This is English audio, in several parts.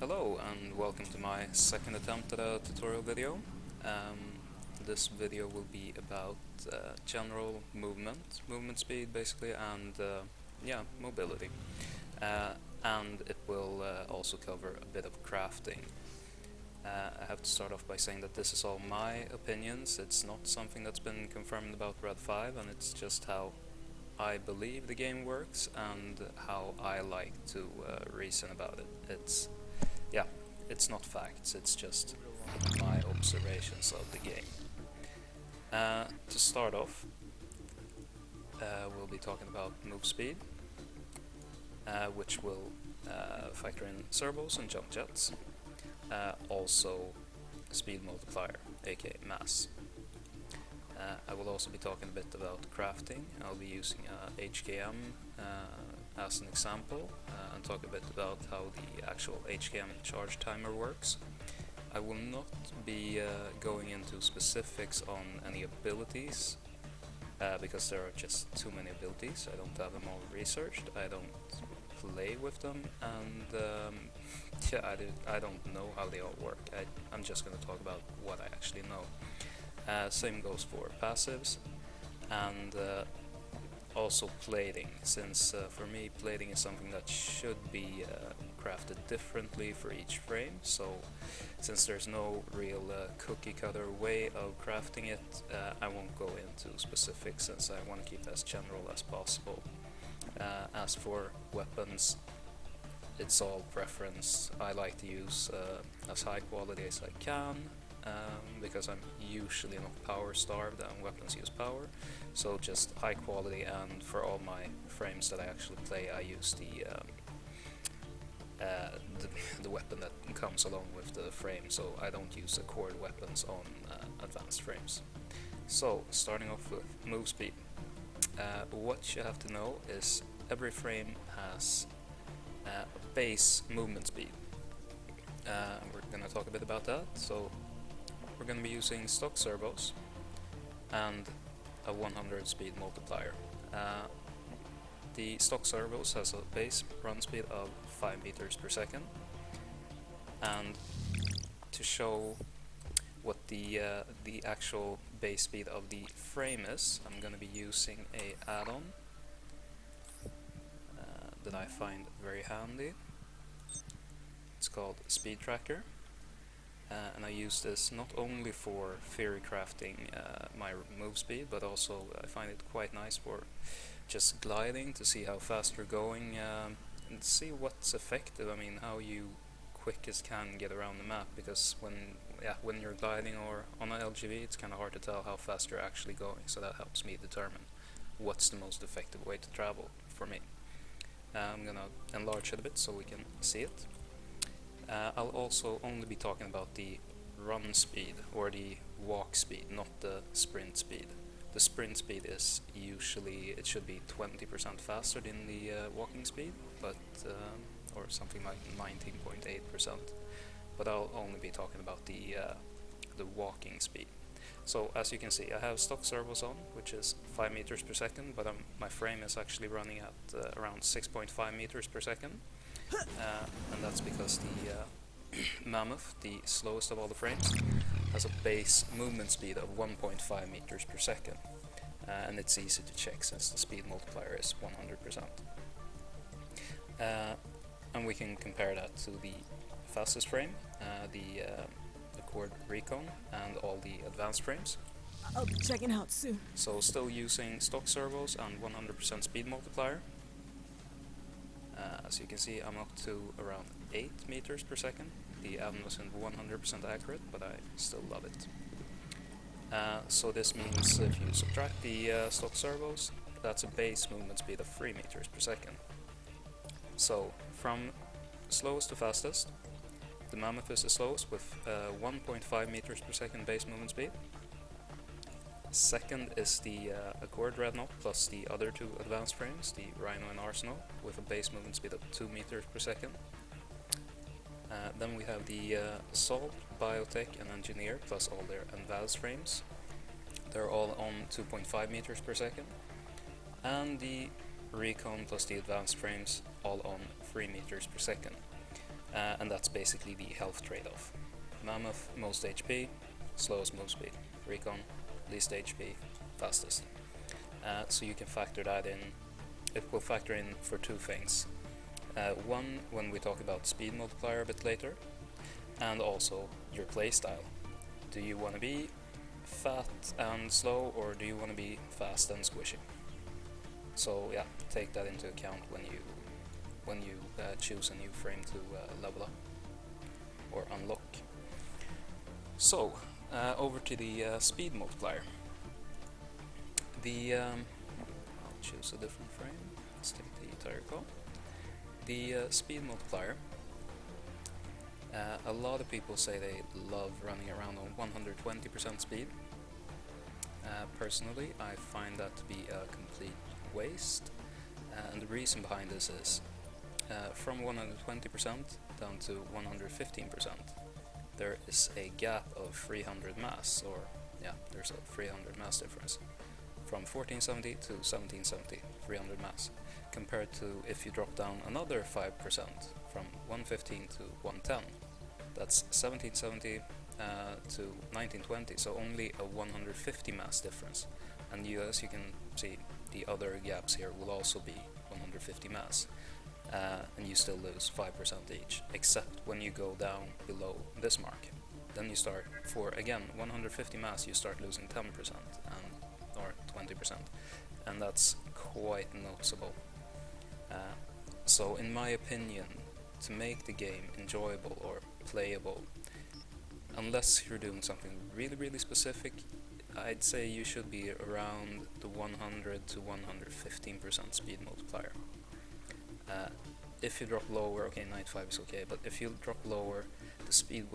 Hello and welcome to my second attempt at a tutorial video. This video will be about general movement speed basically, and yeah, mobility. And it will also cover a bit of crafting. I have to start off by saying that this is all my opinions. It's not something that's been confirmed about Red 5, and it's just how I believe the game works and how I like to reason about it. It's not facts, it's just my observations of the game. To start off, we'll be talking about move speed, which will factor in servos and jump jets. Also speed multiplier, aka mass. I will also be talking a bit about crafting. I'll be using HKM as an example and talk a bit about how the actual HKM charge timer works. I will not be going into specifics on any abilities because there are just too many abilities. I don't have them all researched, I don't play with them, and I don't know how they all work. I'm just going to talk about what I actually know. Same goes for passives and also plating, since for me plating is something that should be crafted differently for each frame. So since there's no real cookie cutter way of crafting it, I won't go into specifics since I want to keep it as general as possible. As for weapons, it's all preference. I like to use as high quality as I can, because I'm usually not power starved and weapons use power, so just high quality. And for all my frames that I actually play, I use the weapon that comes along with the frame, so I don't use the core weapons on advanced frames. So starting off with move speed, what you have to know is every frame has a base movement speed. We're going to talk a bit about that. So we're going to be using stock servos and a 100 speed multiplier. The stock servos has a base run speed of 5 meters per second, and to show what the actual base speed of the frame is, I'm going to be using a add-on that I find very handy. It's called Speed Tracker. And I use this not only for theory crafting my move speed, but also I find it quite nice for just gliding to see how fast you're going and see what's effective. I mean, how you quick as can get around the map, because when you're gliding or on an LGV, it's kind of hard to tell how fast you're actually going, so that helps me determine what's the most effective way to travel for me. I'm gonna enlarge it a bit so we can see it. I'll also only be talking about the run speed or the walk speed, not the sprint speed. The sprint speed is usually, it should be 20% faster than the walking speed, but or something like 19.8%. But I'll only be talking about the walking speed. So as you can see, I have stock servos on, which is 5 meters per second, but my frame is actually running at around 6.5 meters per second. And that's because the Mammoth, the slowest of all the frames, has a base movement speed of 1.5 meters per second, and it's easy to check since the speed multiplier is 100%. And we can compare that to the fastest frame, the Accord Recon, and all the advanced frames. I'll be checking out soon. So still using stock servos and 100% speed multiplier. As you can see, I'm up to around 8 meters per second. The add-on wasn't 100% accurate, but I still love it. So this means if you subtract the stock servos, that's a base movement speed of 3 meters per second. So from slowest to fastest, the Mammoth is the slowest with 1.5 meters per second base movement speed. Second is the Accord Dreadnought plus the other two advanced frames, the Rhino and Arsenal, with a base movement speed of 2 meters per second. Then we have the Assault, Biotech and Engineer plus all their advanced frames. They're all on 2.5 meters per second. And the Recon plus the advanced frames all on 3 meters per second. and that's basically the health trade-off. Mammoth, most HP, slowest move speed. Recon, least HP, fastest. So you can factor that in. It will factor in for two things. One, when we talk about speed multiplier a bit later, and also your playstyle. Do you want to be fat and slow, or do you want to be fast and squishy? So yeah, take that into account when you choose a new frame to level up or unlock. So over to the speed multiplier. I'll choose a different frame. Let's take the tire call. The speed multiplier. A lot of people say they love running around on 120% speed. Personally, I find that to be a complete waste, and the reason behind this is from 120% down to 115%, there is a gap of 300 mass, or yeah, there's a 300 mass difference from 1470 to 1770, 300 mass, compared to if you drop down another 5% from 115 to 110, that's 1770 to 1920, so only a 150 mass difference. And as you can see, the other gaps here will also be 150 mass, and you still lose 5% each, except when you go down below this mark. Then you start, for again 150 mass, you start losing 10% or 20%, and that's quite noticeable. So in my opinion, to make the game enjoyable or playable, unless you're doing something really specific, I'd say you should be around the 100 to 115% speed multiplier. If you drop lower, okay, 95 is okay, but if you drop lower, the speed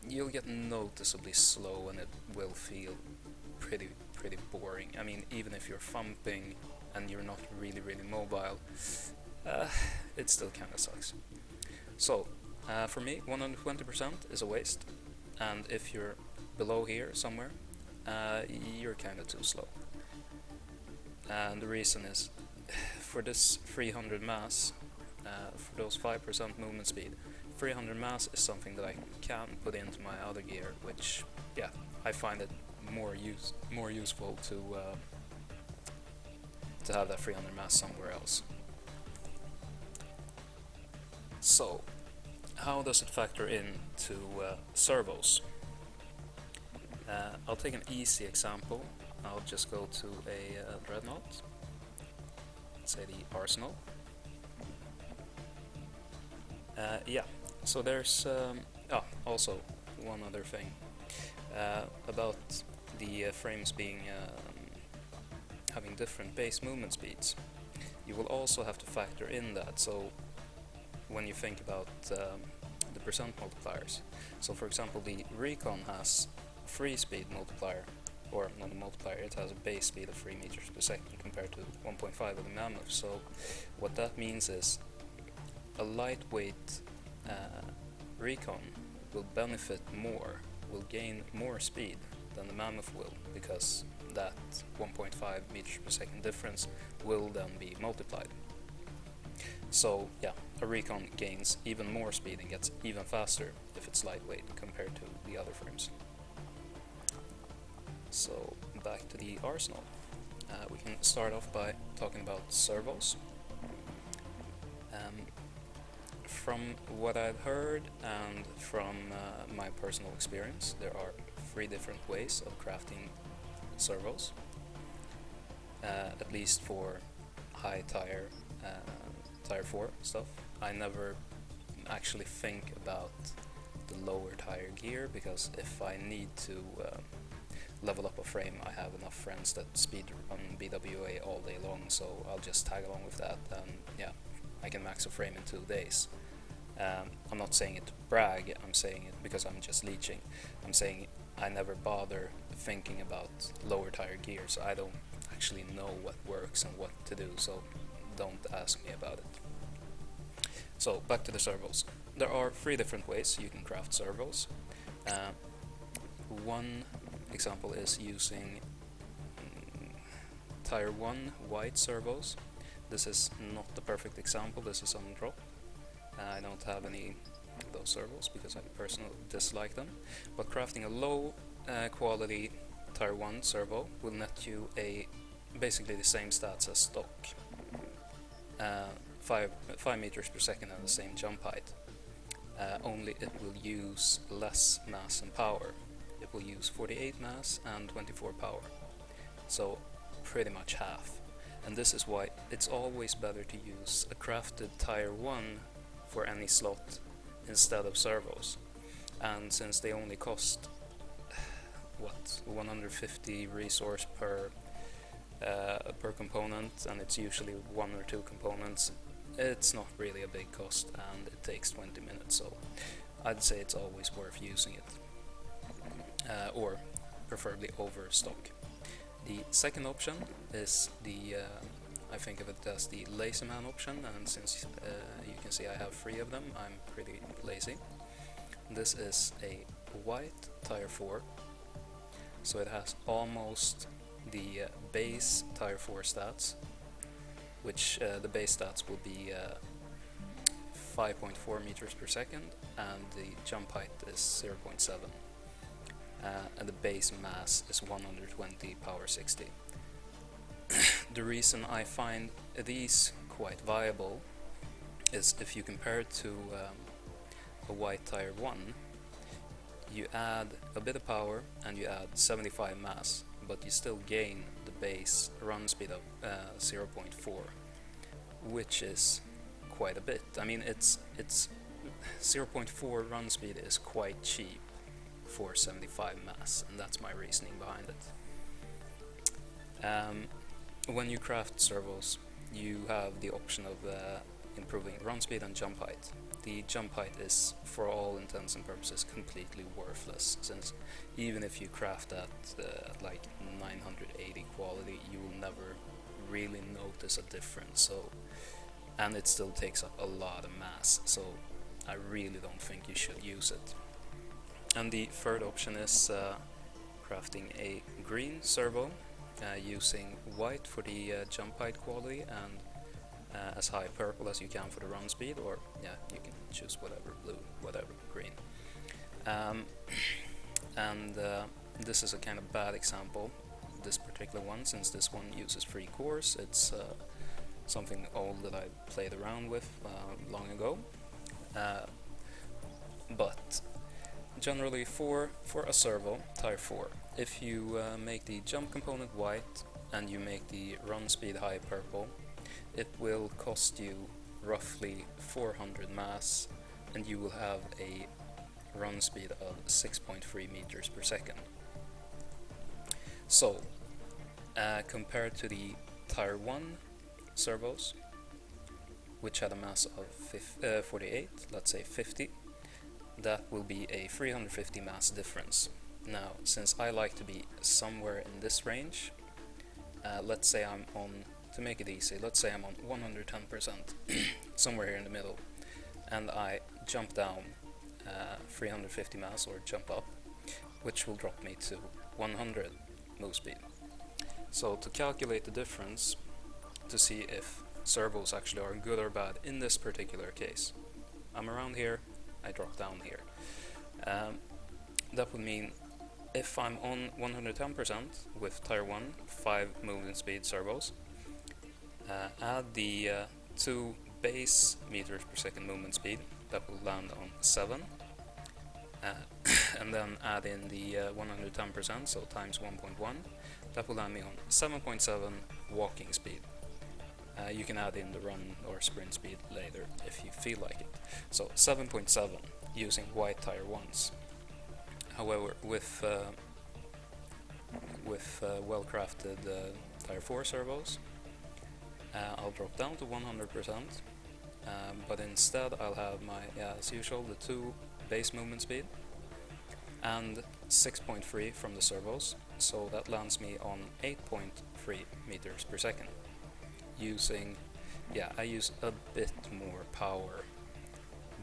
you'll get noticeably slow, and it will feel pretty boring. I mean, even if you're thumping and you're not really mobile, it still kinda sucks. So for me, 120% is a waste, and if you're below here somewhere, you're kinda too slow. And the reason is, for this 300 mass, for those 5% movement speed, 300 mass is something that I can put into my other gear, which, yeah, I find it more useful to have that 300 mass somewhere else. So, how does it factor in to servos? I'll take an easy example. I'll just go to a dreadnought, say the arsenal. Yeah, so there's also one other thing about the frames being having different base movement speeds. You will also have to factor in that. So when you think about the percent multipliers, so for example, the recon has 3 speed multiplier, or not a multiplier, it has a base speed of 3 meters per second compared to 1.5 of the mammoth. So what that means is a lightweight recon will benefit more, will gain more speed than the mammoth will, because that 1.5 meters per second difference will then be multiplied. So yeah, a recon gains even more speed and gets even faster if it's lightweight compared to the other frames. So back to the arsenal. We can start off by talking about servos. From what I've heard and from my personal experience, there are 3 different ways of crafting servos, at least for high tier 4 stuff. I never actually think about the lower tier gear, because if I need to level up a frame, I have enough friends that speed run BWA all day long, so I'll just tag along with that, and yeah, I can max a frame in 2 days. I'm not saying it to brag, I'm saying it because I'm just leeching. I'm saying I never bother thinking about lower tier gear, so I don't actually know what works and what to do, so don't ask me about it. So back to the servos. There are 3 different ways you can craft servos. One example is using tier 1 white servos. This is not the perfect example, this is on drop. I don't have any of those servos because I personally dislike them, but crafting a low quality Tier 1 servo will net you basically the same stats as stock. 5 meters per second and the same jump height. Only it will use less mass and power. It will use 48 mass and 24 power. So pretty much half. And this is why it's always better to use a crafted Tier 1 for any slot instead of servos. And since they only cost 150 resource per component, and it's usually 1 or 2 components, it's not really a big cost, and it takes 20 minutes, so I'd say it's always worth using it, or preferably over stock. The second option is I think of it as the lazy man option, and since you can see I have 3 of them, I'm pretty lazy. This is a white Tier 4, so it has almost the base Tier 4 stats, which the base stats will be 5.4 meters per second, and the jump height is 0.7, and the base mass is 120 power 60. The reason I find these quite viable is if you compare it to a white Tier 1, you add a bit of power and you add 75 mass, but you still gain the base run speed of 0.4, which is quite a bit. I mean, it's 0.4 run speed is quite cheap for 75 mass, and that's my reasoning behind it. When you craft servos, you have the option of improving run speed and jump height. The jump height is, for all intents and purposes, completely worthless, since even if you craft at like 980 quality, you will never really notice a difference. And it still takes up a lot of mass, so I really don't think you should use it. And the third option is crafting a green servo, using white for the jump height quality and as high purple as you can for the run speed, or yeah, you can choose whatever, blue, whatever, green. This is a kind of bad example, this particular one, since this one uses 3 cores. It's something old that I played around with long ago. But generally for a servo, Tier 4, if you make the jump component white and you make the run speed high purple, it will cost you roughly 400 mass, and you will have a run speed of 6.3 meters per second. So, compared to the Tier 1 servos, which had a mass of 48, let's say 50, that will be a 350 mass difference. Now, since I like to be somewhere in this range, let's say I'm on, to make it easy, let's say I'm on 110%, somewhere here in the middle, and I jump down 350 mass, or jump up, which will drop me to 100 move speed. So to calculate the difference, to see if servos actually are good or bad in this particular case, I'm around here, I drop down here. That would mean if I'm on 110% with Tier 1, 5 movement speed servos, add the 2 base meters per second movement speed, that will land on 7, and then add in the 110%, so times 1.1, that will land me on 7.7 walking speed. You can add in the run or sprint speed later if you feel like it. So 7.7 using white Tier 1s. However, with well-crafted Tier 4 servos, I'll drop down to 100%, but instead I'll have my, as usual, the 2 base movement speed and 6.3 from the servos, so that lands me on 8.3 meters per second. I use a bit more power,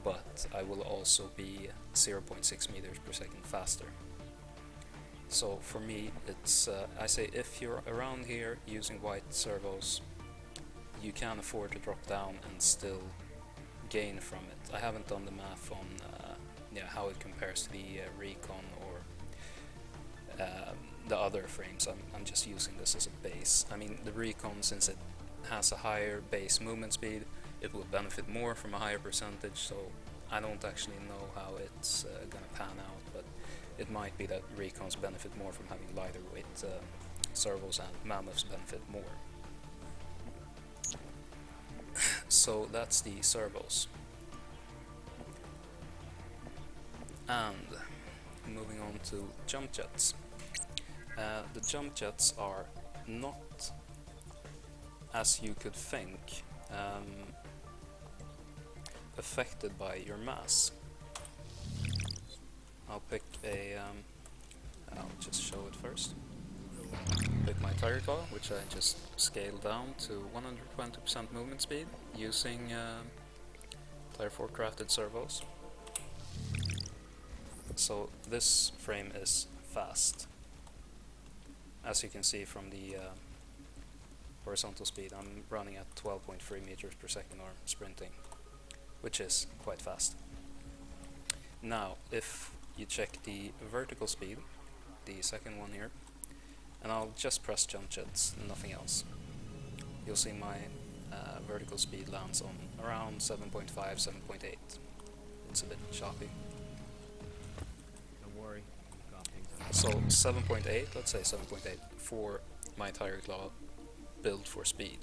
but I will also be 0.6 meters per second faster. So for me, it's I say if you're around here using white servos, you can afford to drop down and still gain from it. I haven't done the math on how it compares to the Recon or the other frames. I'm just using this as a base. I mean, the Recon, since it has a higher base movement speed, it will benefit more from a higher percentage, so I don't actually know how it's gonna pan out, but it might be that Recons benefit more from having lighter weight servos and Mammoths benefit more. So that's the servos. And moving on to jump jets. The jump jets are not, as you could think, affected by your mass. I'll pick a, I'll just show it first. Pick my Tiger Claw, which I just scaled down to 120% movement speed using Tier 4 crafted servos. So this frame is fast. As you can see from the horizontal speed, I'm running at 12.3 meters per second or sprinting, which is quite fast. Now, if you check the vertical speed, the second one here, and I'll just press jump jets, nothing else, you'll see my vertical speed lands on around 7.5, 7.8. It's a bit choppy. Don't worry. So 7.8, let's say 7.8 for my Tiger Claw build for speed.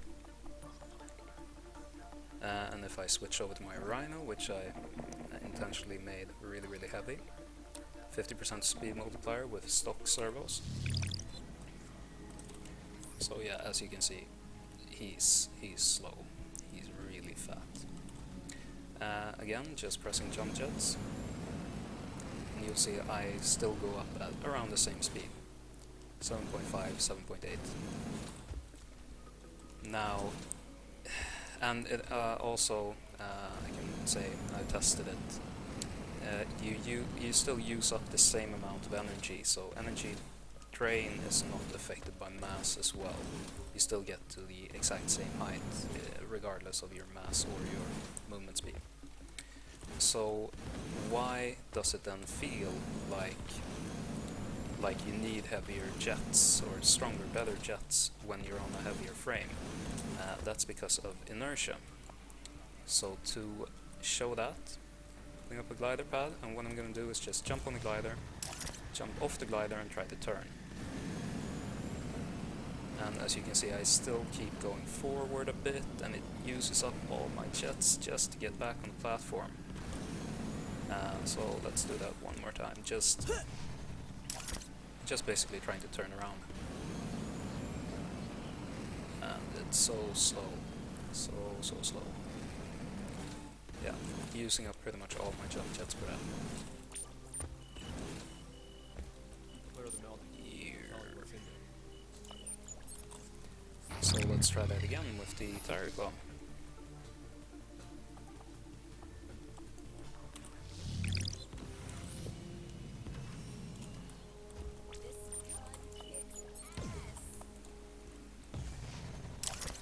And if I switch over to my Rhino, which I intentionally made really, really heavy, 50% speed multiplier with stock servos. So yeah, as you can see, he's slow. He's really fat. Again, just pressing jump jets, and you'll see I still go up at around the same speed, 7.5, 7.8. Now, and it also, I can say I tested it. You still use up the same amount of energy, so energy drain is not affected by mass as well. You still get to the exact same height, regardless of your mass or your movement speed. So why does it then feel like you need heavier jets or stronger, better jets when you're on a heavier frame? That's because of inertia. So to show that, bring up a glider pad, and what I'm going to do is just jump on the glider, jump off the glider and try to turn. And as you can see, I still keep going forward a bit, and it uses up all my jets just to get back on the platform. So let's do that one more time, just basically trying to turn around. And it's so slow, so slow. Yeah, using up pretty much all my jump jets for that. So let's try that again with the Tiger Claw.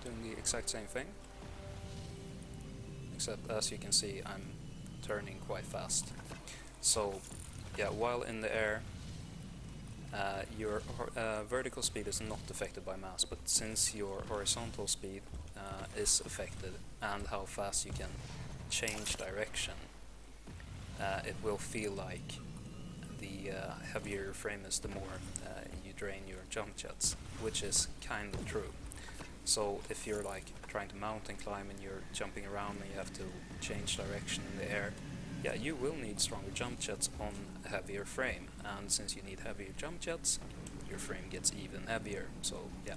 Doing the exact same thing, except as you can see I'm turning quite fast. So yeah, while in the air, your vertical speed is not affected by mass, but since your horizontal speed is affected and how fast you can change direction, it will feel like the heavier your frame is, the more you drain your jump jets, which is kind of true. So if you're like trying to mountain climb and you're jumping around and you have to change direction in the air, yeah, you will need stronger jump jets on a heavier frame, and since you need heavier jump jets, your frame gets even heavier. So yeah,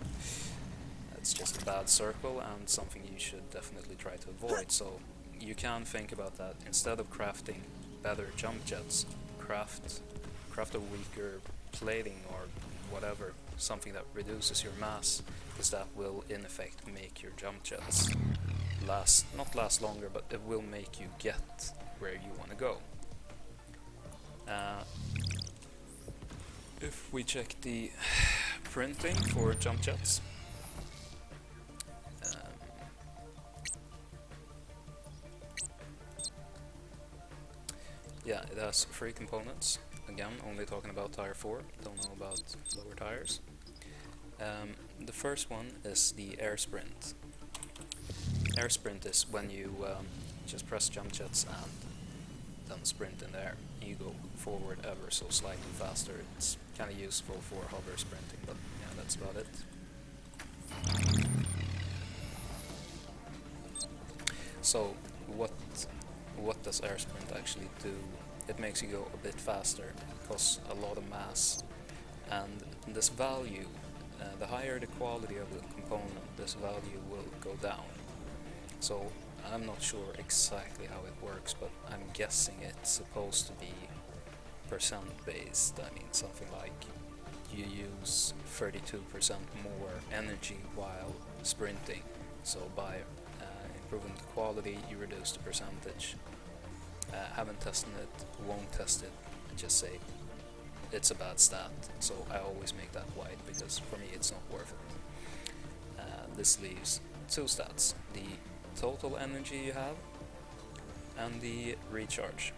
that's just a bad circle and something you should definitely try to avoid. So you can think about that. Instead of crafting better jump jets, craft a weaker plating or whatever, something that reduces your mass, because that will in effect make your jump jets not last longer, but it will make you get where you want to go. If we check the printing for jump jets, yeah, it has 3 components. Again, only talking about tire 4, don't know about lower tires. The first one is the air sprint. Air sprint is when you just press jump jets and then sprint in the air. You go forward ever so slightly faster. It's kind of useful for hover sprinting, but yeah, that's about it. So what does air sprint actually do? It makes you go a bit faster, it costs a lot of mass, and this value, the higher the quality of the component, this value will go down. So I'm not sure exactly how it works, but I'm guessing it's supposed to be percent based. I mean, something like you use 32% more energy while sprinting, so by improving the quality you reduce the percentage. Haven't tested it, won't test it, just say it's a bad stat, so I always make that white because for me it's not worth it. This leaves 2 stats, the total energy you have and the recharge.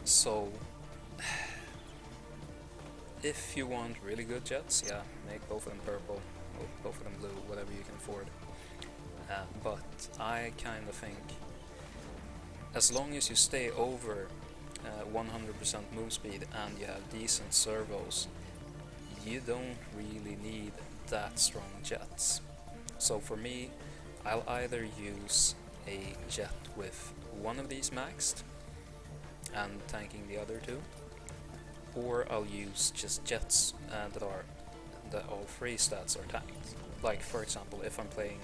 So if you want really good jets, yeah, make both of them purple, both of them blue, whatever you can afford. But I kind of think as long as you stay over 100% move speed and you have decent servos, you don't really need that strong jets. So for me, I'll either use a jet with one of these maxed and tanking the other 2, or I'll use just jets that all 3 stats are tanked. Like for example, if I'm playing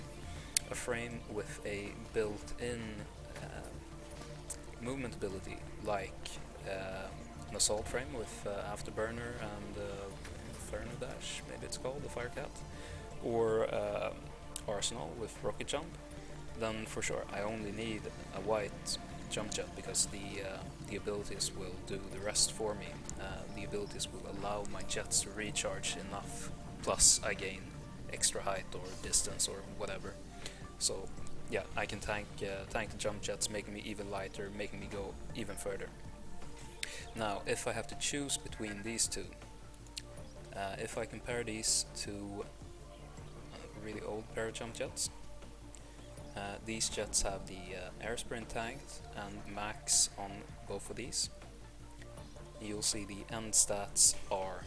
a frame with a built-in movement ability, like an assault frame with afterburner and Inferno Dash, maybe it's called, the Firecat, or Arsenal with rocket jump, then for sure I only need a white jump jet because the abilities will do the rest for me. The abilities will allow my jets to recharge enough, plus I gain extra height or distance or whatever. So yeah, I can tank the jump jets, making me even lighter, making me go even further. Now, if I have to choose between these 2, if I compare these to a really old pair of jump jets, these jets have the air sprint tanked and max on both of these. You'll see the end stats are,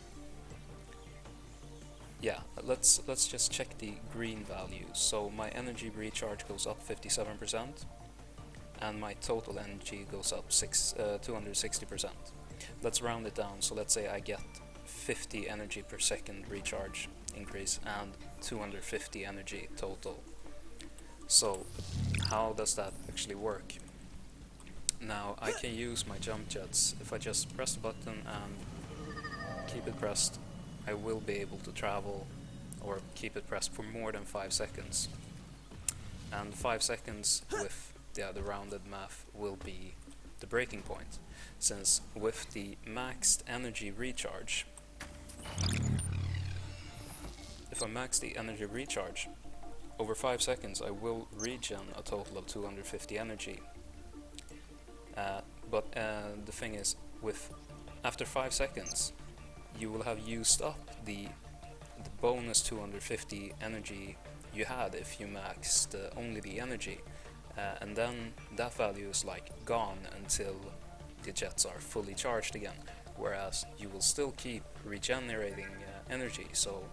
yeah, let's just check the green values. So my energy recharge goes up 57% and my total energy goes up 260%. Let's round it down, so let's say I get 50 energy per second recharge increase and 250 energy total. So how does that actually work? Now I can use my jump jets. If I just press the button and keep it pressed, I will be able to travel or keep it pressed for more than 5 seconds. And 5 seconds with the rounded math will be the breaking point, since with the maxed energy recharge, if I max the energy recharge, over 5 seconds I will regen a total of 250 energy. But the thing is, after 5 seconds, you will have used up the bonus 250 energy you had if you maxed only the energy, and then that value is like gone until the jets are fully charged again, whereas you will still keep regenerating energy. So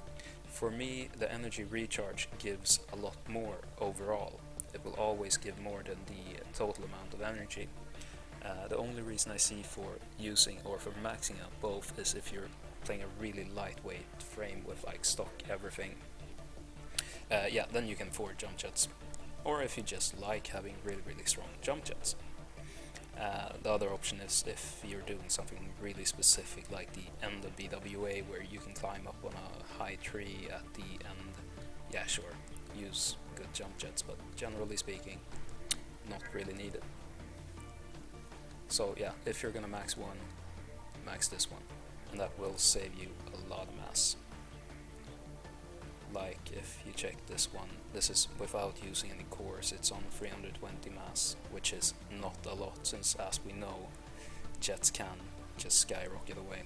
for me, the energy recharge gives a lot more overall. It will always give more than the total amount of energy. The only reason I see for using or for maxing out both is if you're playing a really lightweight frame with like stock everything. Yeah, then you can afford jump jets. Or if you just like having really strong jump jets. The other option is if you're doing something really specific like the end of BWA where you can climb up on a high tree at the end. Yeah, sure, use good jump jets, but generally speaking, not really needed. So yeah, if you're gonna max one, max this one, and that will save you a lot of mass. like if you check this one, this is without using any cores, it's on 320 mass, which is not a lot since, as we know, jets can just skyrocket away.